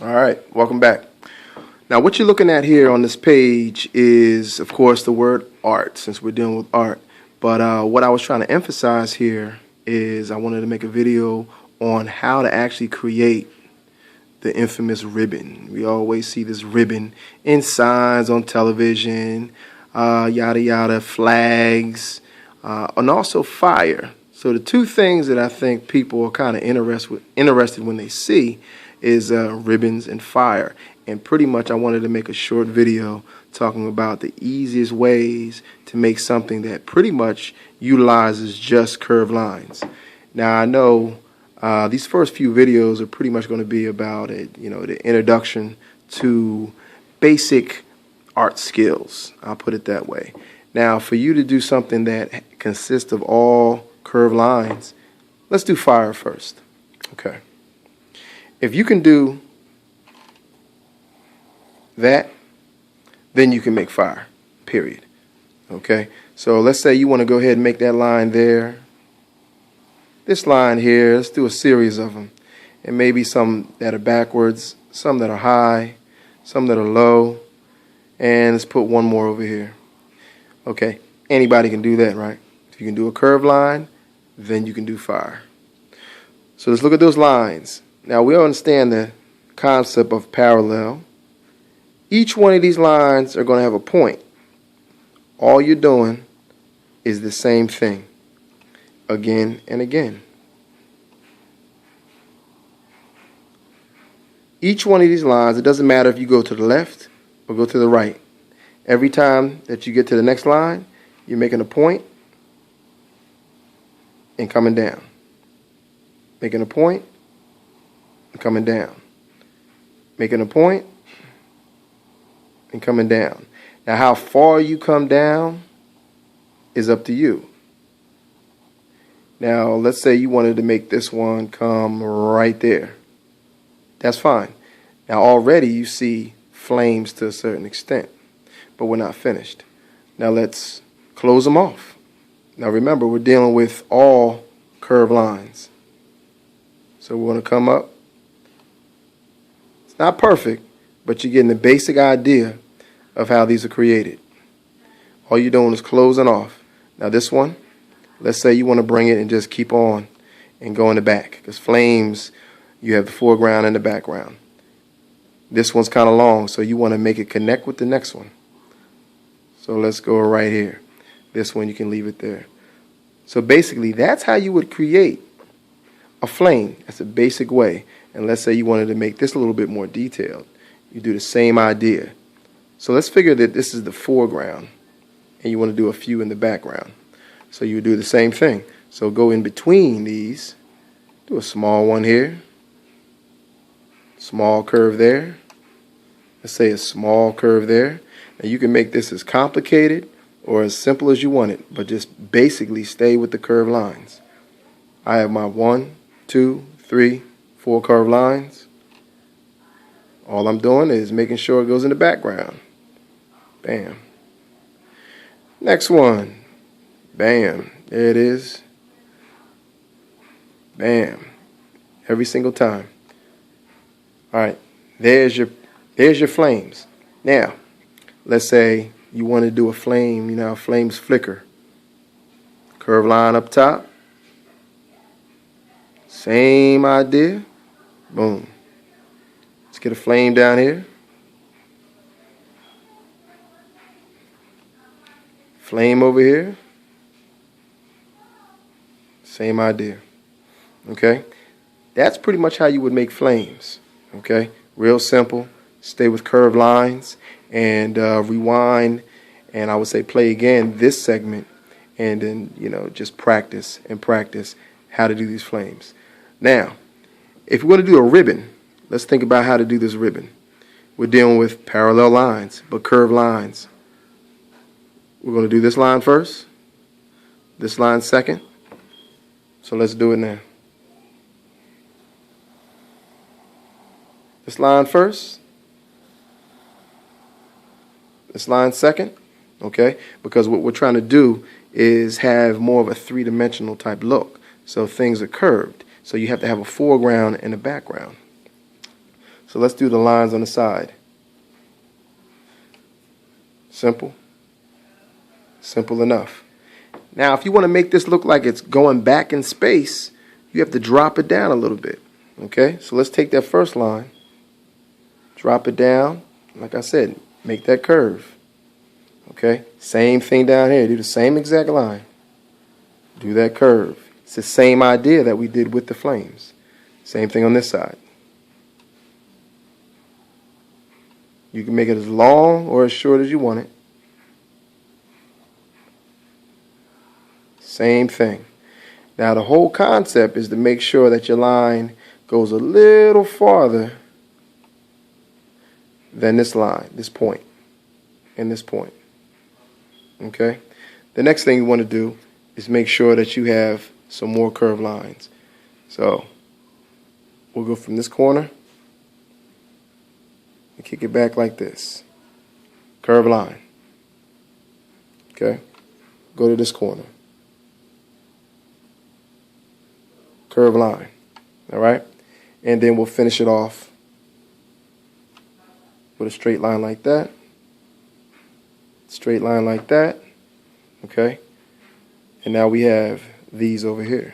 All right, welcome back. Now, what you're looking at here on this page is, of course, the word art, since we're dealing with art. But what I was trying to emphasize here is I wanted to make a video on how to actually create the infamous ribbon. We always see this ribbon in signs on television, yada yada, flags, and also fire. So the two things that I think people are kind of interested when they see is ribbons and fire. And pretty much I wanted to make a short video talking about the easiest ways to make something that pretty much utilizes just curved lines. Now I know these first few videos are pretty much going to be about the introduction to basic art skills. I'll put it that way. Now for you to do something that consists of all curved lines, let's do fire first. Okay. If you can do that, then you can make fire, period. Okay, so let's say you want to go ahead and make that line there. This line here, let's do a series of them. And maybe some that are backwards, some that are high, some that are low. And let's put one more over here. Okay, anybody can do that, right? If you can do a curved line, then you can do fire. So let's look at those lines. Now we understand the concept of parallel. Each one of these lines are going to have a point. All you're doing is the same thing again and again. Each one of these lines, it doesn't matter if you go to the left or go to the right. Every time that you get to the next line, you're making a point and coming down. Making a point and coming down. Making a point and coming down. Now how far you come down is up to you. Now let's say you wanted to make this one come right there. That's fine. Now already you see flames to a certain extent, but we're not finished. Now let's close them off. Now remember, we're dealing with all curved lines. So we're going to come up. It's not perfect, but you're getting the basic idea of how these are created. All you're doing is closing off. Now this one, let's say you want to bring it and just keep on and go in the back, because flames, you have the foreground and the background. This one's kind of long, so you want to make it connect with the next one. So let's go right here. This one, you can leave it there. So basically, that's how you would create a flame. That's a basic way. And let's say you wanted to make this a little bit more detailed. You do the same idea. So let's figure that this is the foreground, and you want to do a few in the background. So you would do the same thing. So go in between these, do a small one here, small curve there. Let's say a small curve there. And you can make this as complicated or as simple as you want it, but just basically stay with the curved lines. I have my 1, 2, 3, 4 curved lines. All I'm doing is making sure it goes in the background. Bam. Next one. Bam. There it is. Bam. Every single time. All right. There's your flames. Now, let's say you want to do a flame. You know how flames flicker. Curved line up top. Same idea. Boom. Let's get a flame down here. Flame over here. Same idea. Okay? That's pretty much how you would make flames. Okay? Real simple. Stay with curved lines and rewind, and I would say play again this segment, and then just practice and practice how to do these flames. Now, if we're going to do a ribbon, let's think about how to do this ribbon. We're dealing with parallel lines, but curved lines. We're going to do this line first, this line second. So let's do it now. This line first, this line second, okay? Because what we're trying to do is have more of a three-dimensional type look. So things are curved. So you have to have a foreground and a background. So let's do the lines on the side. Simple. Simple enough. Now, if you want to make this look like it's going back in space, you have to drop it down a little bit. Okay? So let's take that first line, drop it down. Like I said, make that curve. Okay? Same thing down here. Do the same exact line. Do that curve. It's the same idea that we did with the flames. Same thing on this side. You can make it as long or as short as you want it. Same thing. Now the whole concept is to make sure that your line goes a little farther than this line, this point, and this point. Okay? The next thing you want to do is make sure that you have some more curved lines. So we'll go from this corner and kick it back like this. Curved line. Okay? Go to this corner. Curved line. Alright? And then we'll finish it off with a straight line like that. Straight line like that. Okay? And now we have these over here.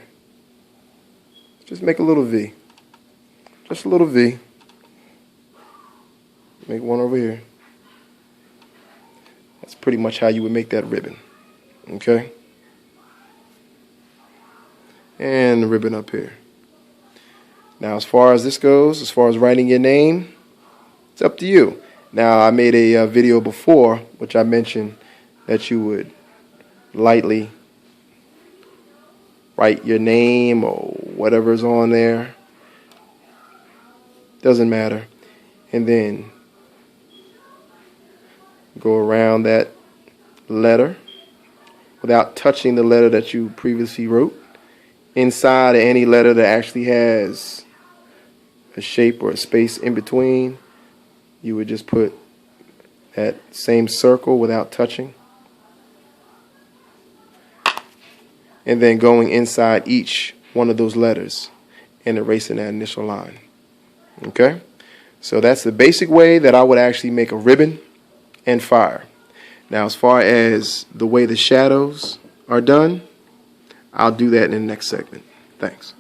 Just make a little V. Just a little V. Make one over here. That's pretty much how you would make that ribbon. Okay? And the ribbon up here. Now, as far as this goes, as far as writing your name, it's up to you. Now, I made a video before, which I mentioned that you would lightly write your name or whatever's on there. Doesn't matter. And then go around that letter without touching the letter that you previously wrote. Inside of any letter that actually has a shape or a space in between, you would just put that same circle without touching. And then going inside each one of those letters and erasing that initial line. Okay? So that's the basic way that I would actually make a ribbon and fire. Now, as far as the way the shadows are done, I'll do that in the next segment. Thanks.